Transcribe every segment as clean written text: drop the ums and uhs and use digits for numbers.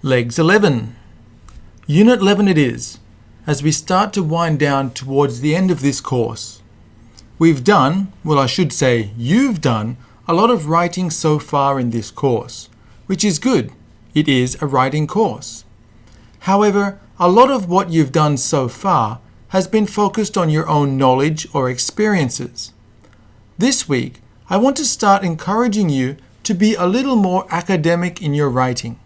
Legs 11. Unit 11 it is, as we start to wind down towards the end of this course. We've done, well I should say you've done, a lot of writing so far in this course, which is good. It is a writing course. However, a lot of what you've done so far has been focused on your own knowledge or experiences. This week, I want to start encouraging you to be a little more academic in your writing.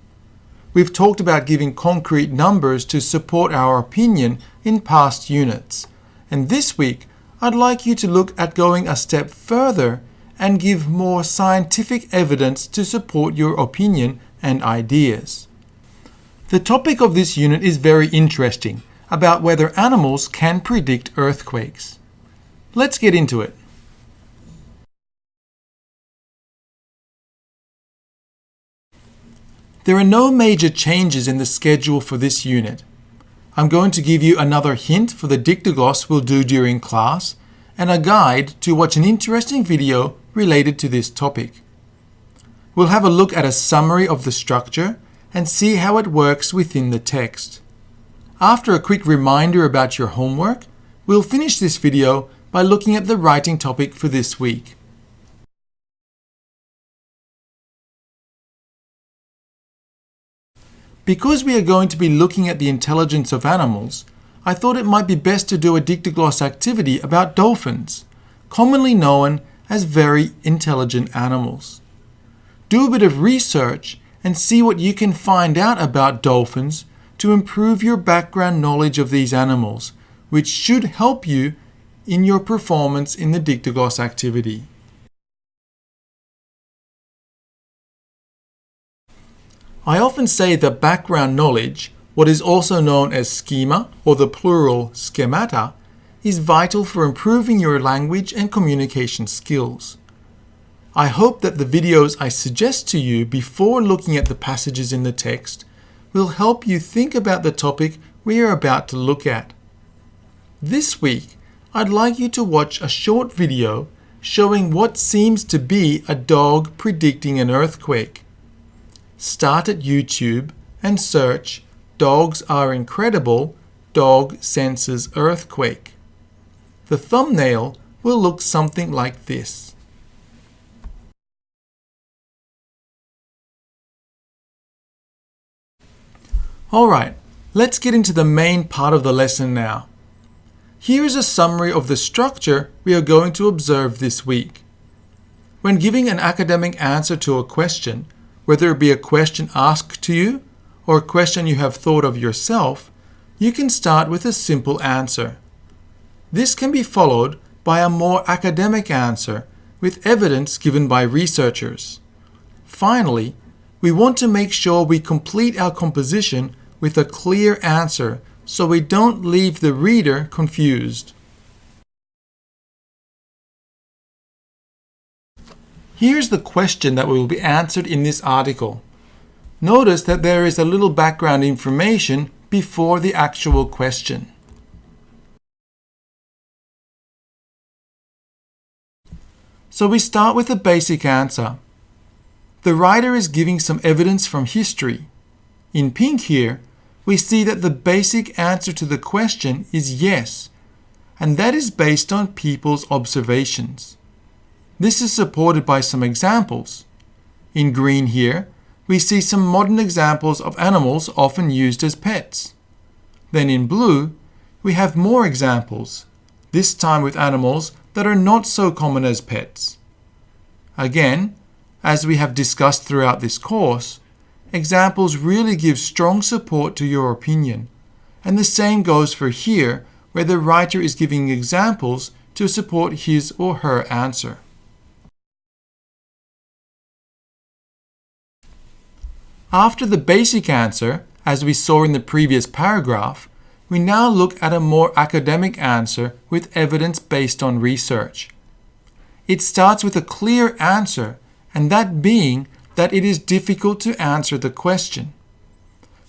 We've talked about giving concrete numbers to support our opinion in past units, and this week I'd like you to look at going a step further and give more scientific evidence to support your opinion and ideas. The topic of this unit is very interesting, about whether animals can predict earthquakes. Let's get into it. There are no major changes in the schedule for this unit. I'm going to give you another hint for the Dictogloss we'll do during class and a guide to watch an interesting video related to this topic. We'll have a look at a summary of the structure and see how it works within the text. After a quick reminder about your homework, we'll finish this video by looking at the writing topic for this week. Because we are going to be looking at the intelligence of animals, I thought it might be best to do a Dictogloss activity about dolphins, commonly known as very intelligent animals. Do a bit of research and see what you can find out about dolphins to improve your background knowledge of these animals, which should help you in your performance in the Dictogloss activity. I often say that background knowledge, what is also known as schema or the plural schemata, is vital for improving your language and communication skills. I hope that the videos I suggest to you before looking at the passages in the text will help you think about the topic we are about to look at. This week, I'd like you to watch a short video showing what seems to be a dog predicting an earthquake. Start at YouTube and search "Dogs are incredible, dog senses earthquake." The thumbnail will look something like this. Alright, let's get into the main part of the lesson now. Here is a summary of the structure we are going to observe this week. When giving an academic answer to a question, whether it be a question asked to you or a question you have thought of yourself, you can start with a simple answer. This can be followed by a more academic answer with evidence given by researchers. Finally, we want to make sure we complete our composition with a clear answer so we don't leave the reader confused. Here's the question that will be answered in this article. Notice that there is a little background information before the actual question. So we start with a basic answer. The writer is giving some evidence from history. In pink here, we see that the basic answer to the question is yes, and that is based on people's observations. This is supported by some examples. In green here, we see some modern examples of animals often used as pets. Then in blue, we have more examples, this time with animals that are not so common as pets. Again, as we have discussed throughout this course, examples really give strong support to your opinion, and the same goes for here, where the writer is giving examples to support his or her answer. After the basic answer, as we saw in the previous paragraph, we now look at a more academic answer with evidence based on research. It starts with a clear answer, and that being that it is difficult to answer the question.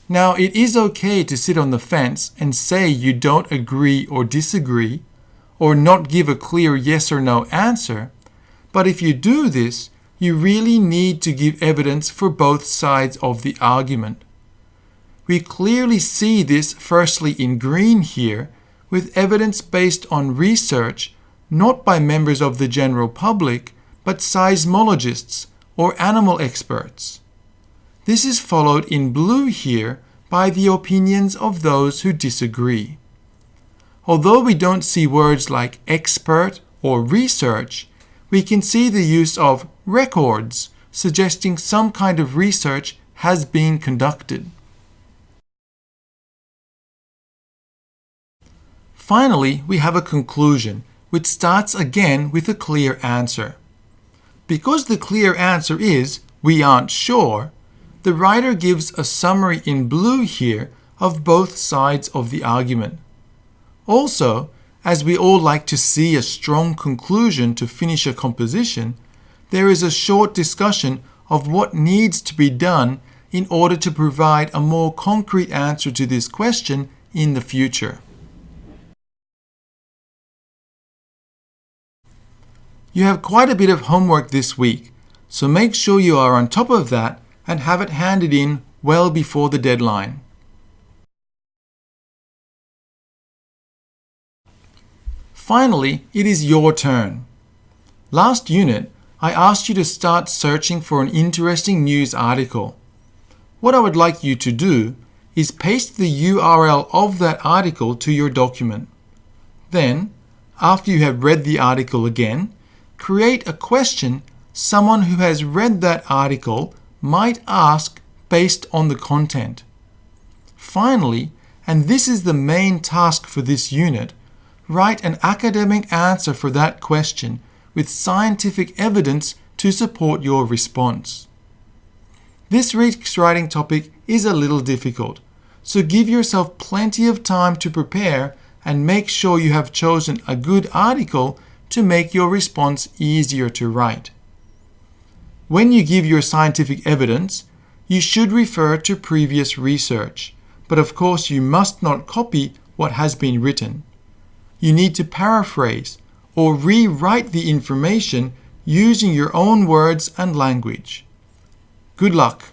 Now, it is okay to sit on the fence and say you don't agree or disagree, or not give a clear yes or no answer, but if you do this, you really need to give evidence for both sides of the argument. We clearly see this firstly in green here, with evidence based on research not by members of the general public, but seismologists or animal experts. This is followed in blue here by the opinions of those who disagree. Although we don't see words like expert or research, we can see the use of records, suggesting some kind of research has been conducted. Finally, we have a conclusion, which starts again with a clear answer. Because the clear answer is, we aren't sure, the writer gives a summary in blue here of both sides of the argument. Also, as we all like to see a strong conclusion to finish a composition, there is a short discussion of what needs to be done in order to provide a more concrete answer to this question in the future. You have quite a bit of homework this week, so make sure you are on top of that and have it handed in well before the deadline. Finally, it is your turn. Last unit, I asked you to start searching for an interesting news article. What I would like you to do is paste the URL of that article to your document. Then, after you have read the article again, create a question someone who has read that article might ask based on the content. Finally, and this is the main task for this unit, write an academic answer for that question with scientific evidence to support your response. This risk writing topic is a little difficult, so give yourself plenty of time to prepare and make sure you have chosen a good article to make your response easier to write. When you give your scientific evidence, you should refer to previous research, but of course you must not copy what has been written. You need to paraphrase or rewrite the information using your own words and language. Good luck!